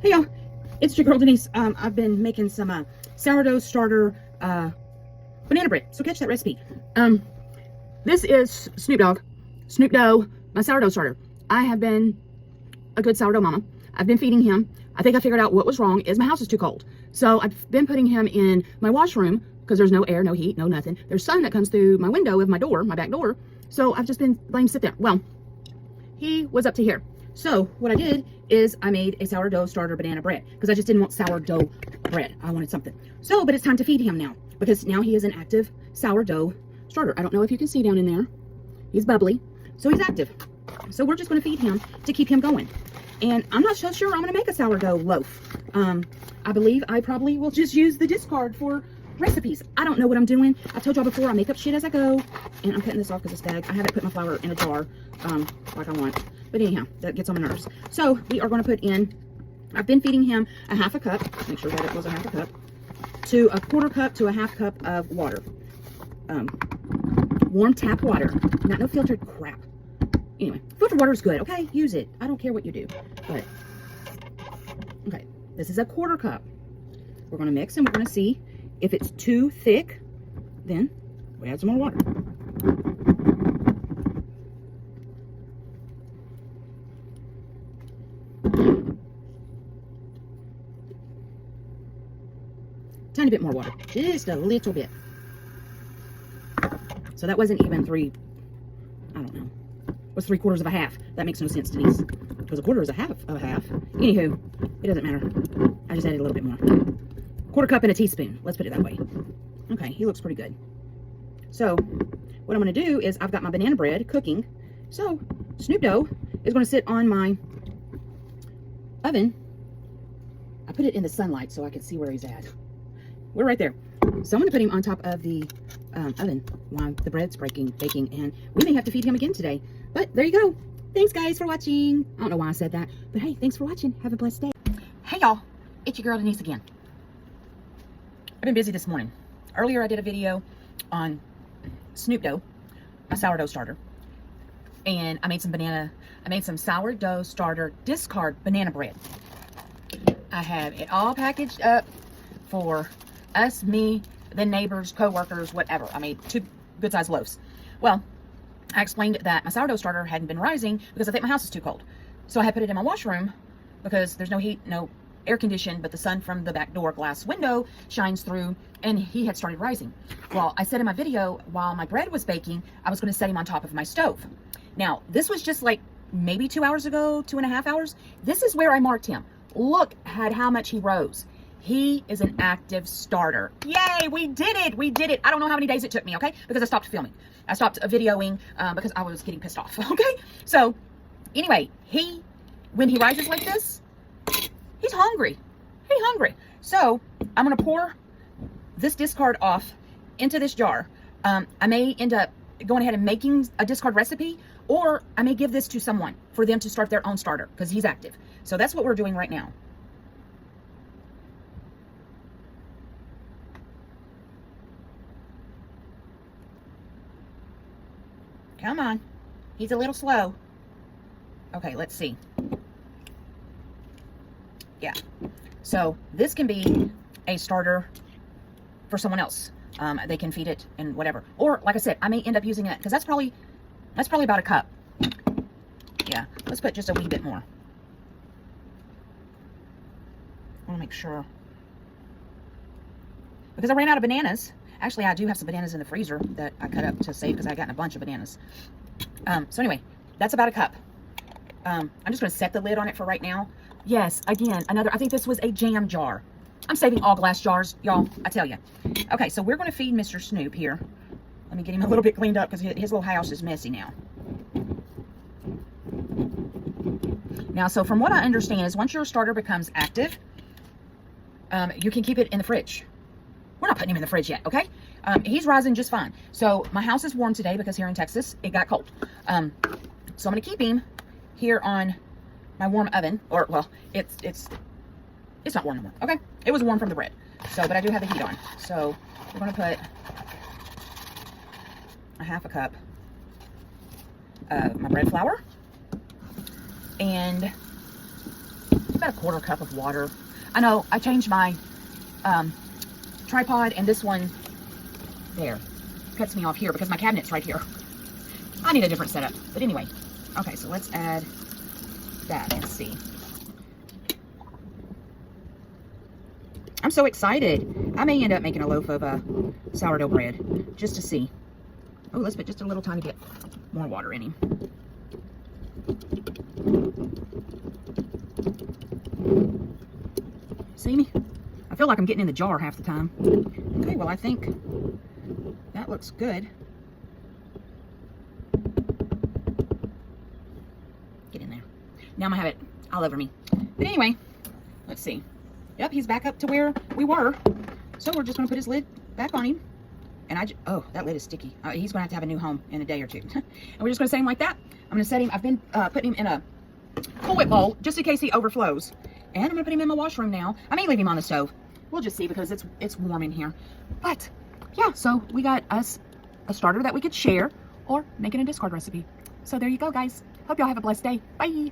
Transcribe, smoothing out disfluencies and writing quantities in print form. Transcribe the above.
Hey y'all, it's your girl Denise. I've been making some sourdough starter banana bread. So catch that recipe. This is Snoop Dogg, my sourdough starter. I have been a good sourdough mama. I've been feeding him. I think I figured out what was wrong is my house is too cold. So I've been putting him in my washroom because there's no air, no heat, no nothing. There's sun that comes through my window of my door, my back door. So I've just been letting him sit there. Well, he was up to here. So what I did is I made a sourdough starter banana bread because I just didn't want sourdough bread. I wanted something. So, but it's time to feed him now because now he is an active sourdough starter. I don't know if you can see down in there. He's bubbly. So he's active. So we're just going to feed him to keep him going. And I'm not so sure I'm going to make a sourdough loaf. I believe I probably will just use the discard for recipes. I don't know what I'm doing. I've told y'all before I make up shit as I go. And I'm cutting this off because it's bag. I haven't put my flour in a jar like I want. But anyhow, that gets on my nerves. So we are going to put in, I've been feeding him a half a cup, make sure that it was a half a cup, to a quarter cup to a half cup of water. Warm tap water, not no filtered crap. Anyway, filtered water is good, okay? Use it. I don't care what you do. But, okay, this is a quarter cup. We're going to mix and we're going to see if it's too thick, then we add some more water. Tiny bit more water, just a little bit. So that wasn't even I don't know. What's 3/4 of a half? That makes no sense, Denise. Because a quarter is a half of a half. Anywho, it doesn't matter. I just added a little bit more. Quarter cup and a teaspoon. Let's put it that way. Okay, he looks pretty good. So, what I'm going to do is I've got my banana bread cooking. So, Snoop Dogg is going to sit on my oven. I put it in the sunlight so I can see where he's at. We're right there. So I'm going to put him on top of the oven while the bread's baking, and we may have to feed him again today. But there you go. Thanks, guys, for watching. I don't know why I said that, but hey, thanks for watching. Have a blessed day. Hey, y'all. It's your girl, Denise, again. I've been busy this morning. Earlier, I did a video on Snoop Dogg, my sourdough starter, and I made some sourdough starter discard banana bread. I have it all packaged up for us, me, the neighbors, co-workers, whatever. I made 2 good-sized loaves. Well, I explained that my sourdough starter hadn't been rising because I think my house is too cold. So I had put it in my washroom because there's no heat, no air condition, but the sun from the back door glass window shines through, and he had started rising. Well, I said in my video, while my bread was baking, I was going to set him on top of my stove. Now, this was just like maybe 2 hours ago, 2.5 hours. This is where I marked him. Look at how much he rose. He is an active starter. Yay, we did it. We did it. I don't know how many days it took me, okay? Because I stopped filming. I stopped videoing because I was getting pissed off, okay? So, anyway, when he rises like this, he's hungry. He's hungry. So, I'm going to pour this discard off into this jar. I may end up going ahead and making a discard recipe, or I may give this to someone for them to start their own starter because he's active. So, that's what we're doing right now. Come on. He's a little slow. Okay, let's see. Yeah. So this can be a starter for someone else. They can feed it and whatever. Or, like I said, I may end up using it because that's probably about a cup. Yeah. Let's put just a wee bit more. I want to make sure. Because I ran out of bananas. Actually, I do have some bananas in the freezer that I cut up to save because I got a bunch of bananas. So anyway, that's about a cup. I'm just going to set the lid on it for right now. Yes, again, I think this was a jam jar. I'm saving all glass jars, y'all, I tell you. Okay, so we're going to feed Mr. Snoop here. Let me get him a little bit cleaned up because his little house is messy now. Now, so from what I understand is once your starter becomes active, you can keep it in the fridge. We're not putting him in the fridge yet, okay? He's rising just fine. So my house is warm today because here in Texas, it got cold. So I'm going to keep him here on my warm oven. Or, well, it's not warm anymore, okay? It was warm from the bread. So, but I do have the heat on. So we're going to put a half a cup of my bread flour. And about a 1/4 cup of water. I know I changed my tripod, and this one there cuts me off here because my cabinet's right here. I need a different setup. But anyway, okay, so let's add that and see. I'm so excited. I may end up making a loaf of sourdough bread just to see. Oh, let's put just a little tiny bit more water in him. See me? I feel like I'm getting in the jar half the time. Okay, well, I think that looks good. Get in there. Now I'm gonna have it all over me. But anyway, let's see. Yep, he's back up to where we were. So we're just gonna put his lid back on him. And oh, that lid is sticky. He's gonna have a new home in a day or two. And we're just gonna set him like that. I'm gonna set him, I've been putting him in a Cool Whip bowl just in case he overflows. And I'm gonna put him in my washroom now. I may leave him on the stove. We'll just see because it's warm in here. But yeah, so we got us a starter that we could share or make it a discard recipe. So there you go, guys. Hope y'all have a blessed day. Bye.